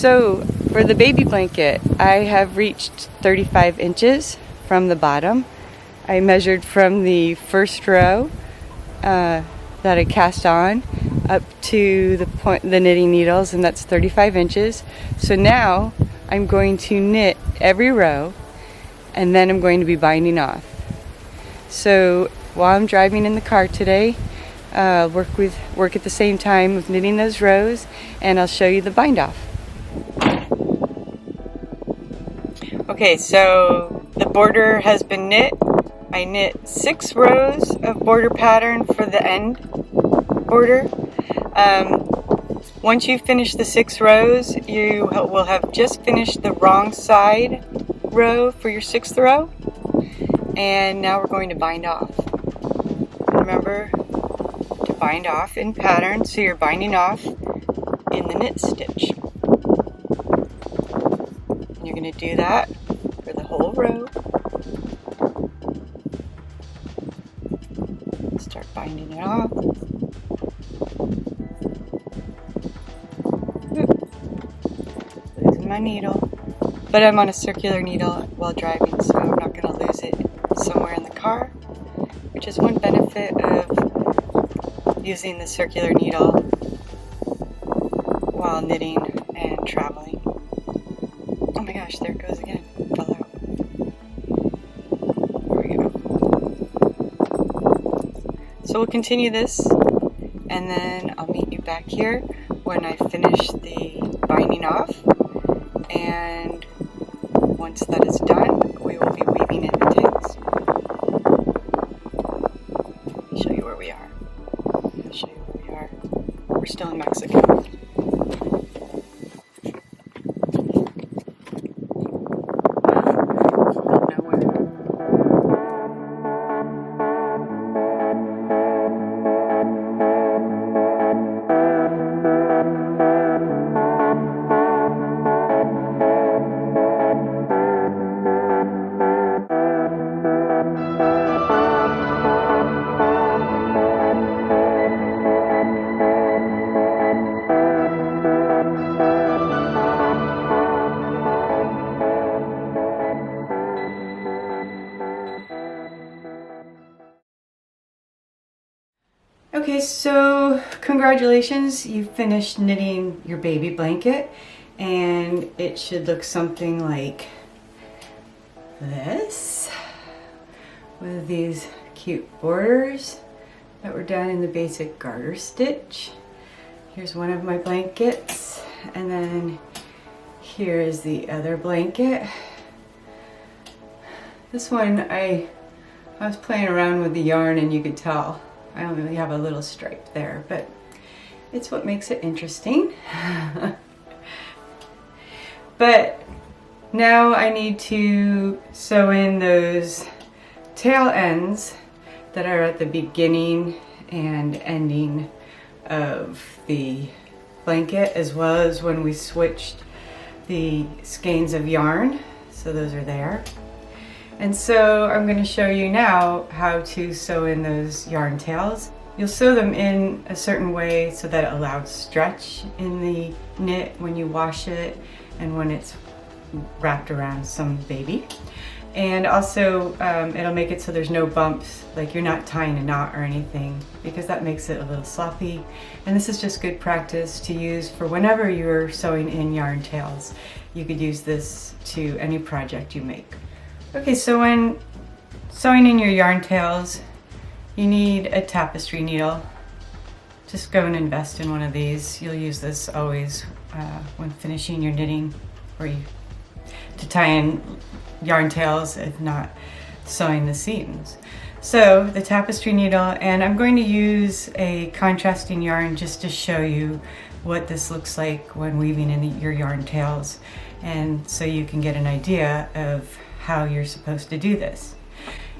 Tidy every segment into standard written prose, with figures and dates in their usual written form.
So for the baby blanket, I have reached 35 inches from the bottom. I measured from the first row that I cast on up to the knitting needles, and that's 35 inches. So now I'm going to knit every row, and then I'm going to be binding off. So while I'm driving in the car today, work at the same time of knitting those rows, and I'll show you the bind off. Okay, so the border has been knit. I knit 6 rows of border pattern for the end border. Once you finish the 6 rows, you will have just finished the wrong side row for your 6th row. And now we're going to bind off. Remember to bind off in pattern, so you're binding off in the knit stitch. And you're going to do that for the whole row. Start binding it off. Losing my needle. But I'm on a circular needle while driving, so I'm not going to lose it somewhere in the car, which is one benefit of using the circular needle while knitting and traveling. Oh my gosh, there it goes again. Fell out. There we go. So we'll continue this, and then I'll meet you back here when I finish the binding off. And once that is done, we will be weaving in the tails. Let me show you where we are. I'll show you where we are. We're still in Mexico. Okay, so congratulations, you finished knitting your baby blanket, and it should look something like this, with these cute borders that were done in the basic garter stitch. Here's one of my blankets, and then here is the other blanket. This one, I was playing around with the yarn, and you could tell I only have a little stripe there, but it's what makes it interesting. But now I need to sew in those tail ends that are at the beginning and ending of the blanket, as well as when we switched the skeins of yarn. So those are there. And so I'm going to show you now how to sew in those yarn tails. You'll sew them in a certain way so that it allows stretch in the knit when you wash it and when it's wrapped around some baby. And also it'll make it so there's no bumps, like you're not tying a knot or anything, because that makes it a little sloppy. And this is just good practice to use for whenever you're sewing in yarn tails. You could use this to any project you make. Okay, so when sewing in your yarn tails, you need a tapestry needle. Just go and invest in one of these. You'll use this always when finishing your knitting, or to tie in yarn tails, if not sewing the seams. So the tapestry needle, and I'm going to use a contrasting yarn just to show you what this looks like when weaving in your yarn tails, and so you can get an idea of how you're supposed to do this.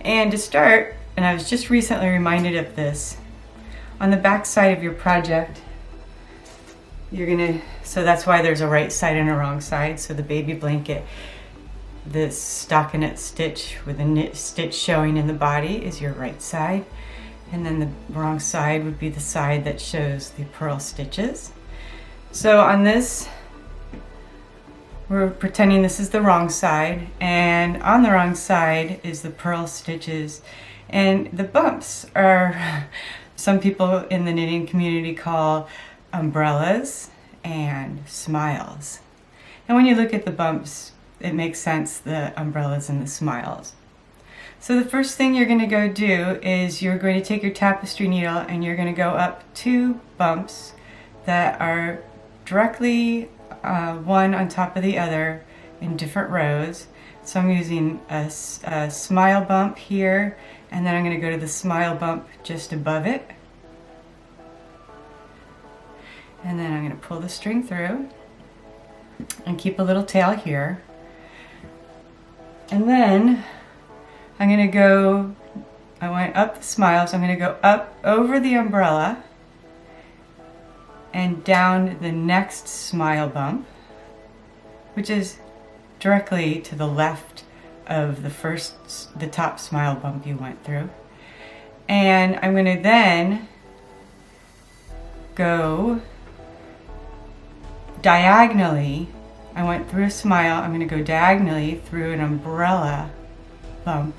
And to start, and I was just recently reminded of this, on the back side of your project, so that's why there's a right side and a wrong side. So the baby blanket, this stockinette stitch with a knit stitch showing in the body is your right side, and then the wrong side would be the side that shows the purl stitches. So on this we're pretending this is the wrong side, and on the wrong side is the purl stitches. And the bumps are, some people in the knitting community call umbrellas and smiles. And when you look at the bumps, it makes sense, the umbrellas and the smiles. So the first thing you're going to go do is you're going to take your tapestry needle and you're going to go up 2 bumps that are directly one on top of the other in different rows. So I'm using a smile bump here, and then I'm going to go to the smile bump just above it. And then I'm going to pull the string through and keep a little tail here. And then I'm going to go, I went up the smile, so I'm going to go up over the umbrella and down the next smile bump, which is directly to the left of the top smile bump you went through. And I'm going to then go diagonally. I went through a smile, I'm going to go diagonally through an umbrella bump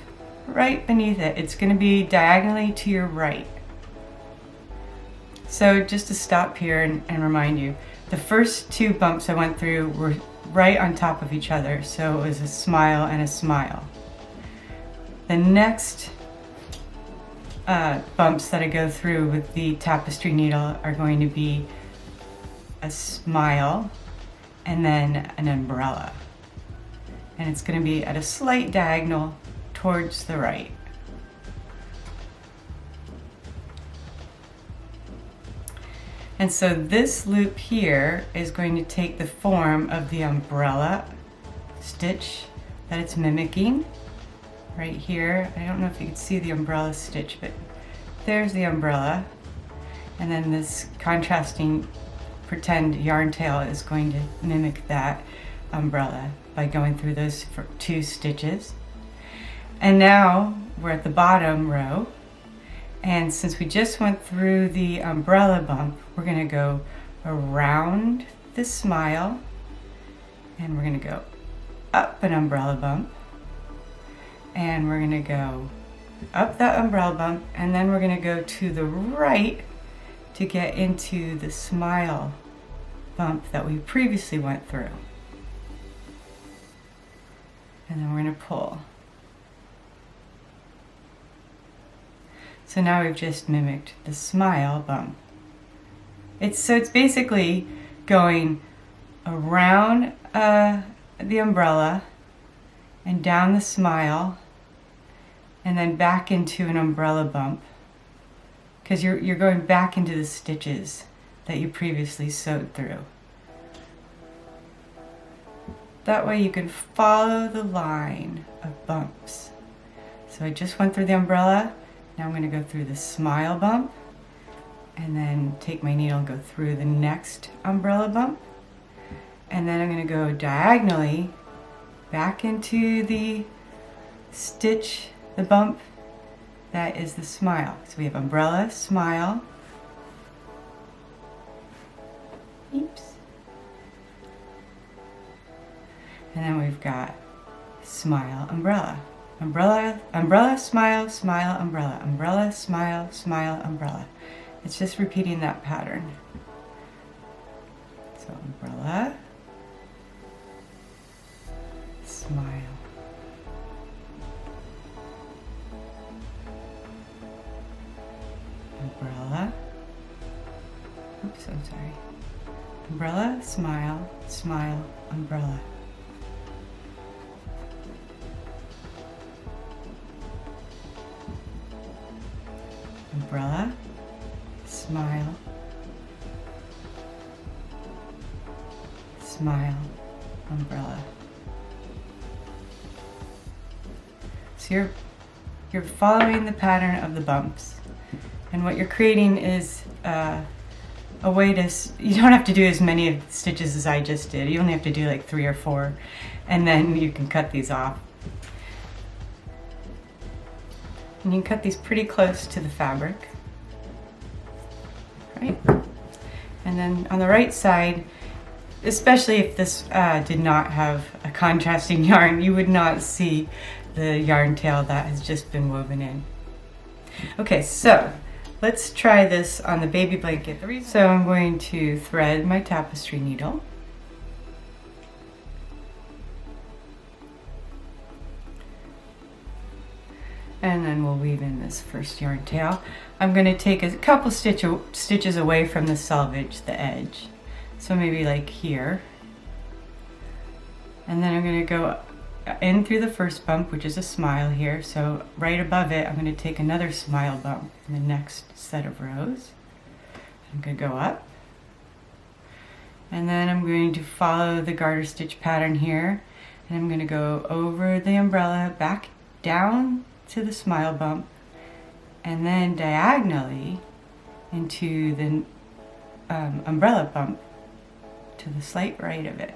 right beneath it. It's going to be diagonally to your right. So just to stop here and remind you, the first 2 bumps I went through were right on top of each other, so it was a smile and a smile. The next bumps that I go through with the tapestry needle are going to be a smile and then an umbrella. And it's going to be at a slight diagonal towards the right. And so this loop here is going to take the form of the umbrella stitch that it's mimicking. Right here, I don't know if you can see the umbrella stitch, but there's the umbrella. And then this contrasting pretend yarn tail is going to mimic that umbrella by going through those 2 stitches. And now we're at the bottom row, and since we just went through the umbrella bump, we're going to go around the smile, and we're going to go up an umbrella bump, and we're going to go up that umbrella bump, and then we're going to go to the right to get into the smile bump that we previously went through. And then we're going to pull. So now we've just mimicked the smile bump. It's basically going around the umbrella and down the smile and then back into an umbrella bump, because you're going back into the stitches that you previously sewed through. That way you can follow the line of bumps. So I just went through the umbrella. Now I'm going to go through the smile bump and then take my needle and go through the next umbrella bump. And then I'm going to go diagonally back into the stitch, the bump that is the smile. So we have umbrella, smile. Oops. And then we've got smile, umbrella. Umbrella, umbrella, smile, smile, umbrella. Umbrella, smile, smile, umbrella. It's just repeating that pattern. So umbrella, smile. Umbrella. Oops, I'm sorry. Umbrella, smile, smile, umbrella. Umbrella, smile, smile, umbrella. So you're following the pattern of the bumps, and what you're creating is a way to, you don't have to do as many of the stitches as I just did. You only have to do like 3 or 4, and then you can cut these off. And you can cut these pretty close to the fabric, right? And then on the right side, especially if this did not have a contrasting yarn, you would not see the yarn tail that has just been woven in. Okay, so let's try this on the baby blanket. So I'm going to thread my tapestry needle. And then we'll weave in this first yarn tail. I'm going to take a couple stitches away from the selvage, the edge. So maybe like here. And then I'm going to go in through the first bump, which is a smile here. So right above it, I'm going to take another smile bump in the next set of rows. I'm going to go up. And then I'm going to follow the garter stitch pattern here. And I'm going to go over the umbrella, back down to the smile bump, and then diagonally into the umbrella bump to the slight right of it.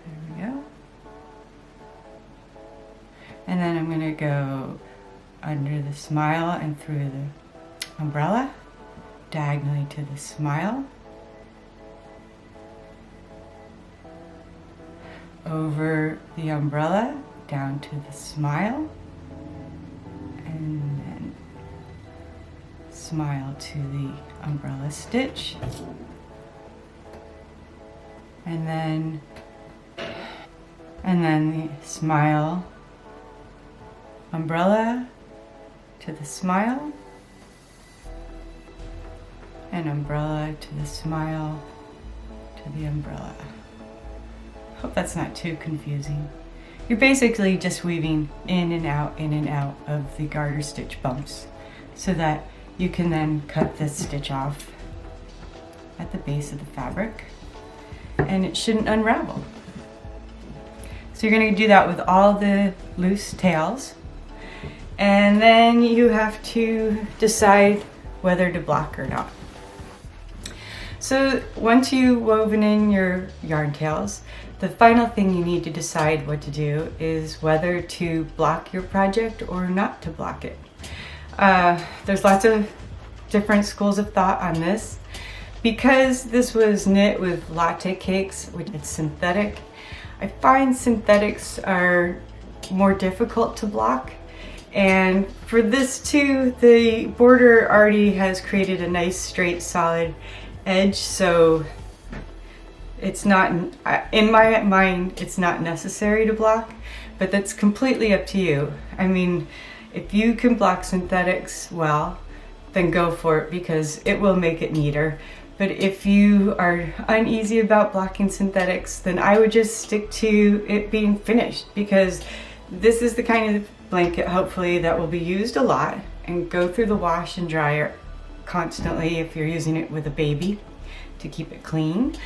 There we go. And then I'm going to go under the smile and through the umbrella, diagonally to the smile, over the umbrella, down to the smile, and then smile to the umbrella stitch, and then the smile, umbrella to the smile, and umbrella to the smile to the umbrella. Hope that's not too confusing. You're basically just weaving in and out of the garter stitch bumps so that you can then cut this stitch off at the base of the fabric and it shouldn't unravel. So you're going to do that with all the loose tails, and then you have to decide whether to block or not. So once you've woven in your yarn tails, the final thing you need to decide what to do is whether to block your project or not to block it. There's lots of different schools of thought on this. Because this was knit with latte cakes, which is synthetic, I find synthetics are more difficult to block. And for this too, the border already has created a nice straight solid edge, so it's not, in my mind, it's not necessary to block, but that's completely up to you. I mean, if you can block synthetics well, then go for it because it will make it neater. But if you are uneasy about blocking synthetics, then I would just stick to it being finished, because this is the kind of blanket, hopefully, that will be used a lot and go through the wash and dryer constantly if you're using it with a baby to keep it clean.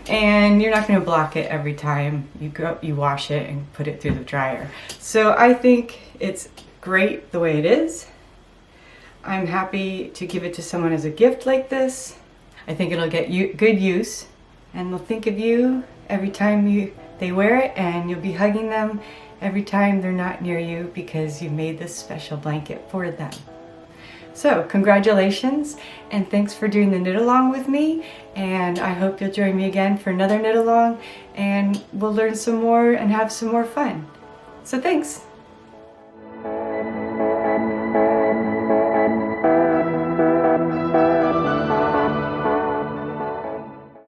And you're not going to block it every time you wash it and put it through the dryer. So I think it's great the way it is. I'm happy to give it to someone as a gift like this. I think it'll get good use, and they'll think of you every time they wear it, and you'll be hugging them every time they're not near you because you made this special blanket for them. So congratulations, and thanks for doing the knit along with me, and I hope you'll join me again for another knit along, and we'll learn some more and have some more fun. So thanks.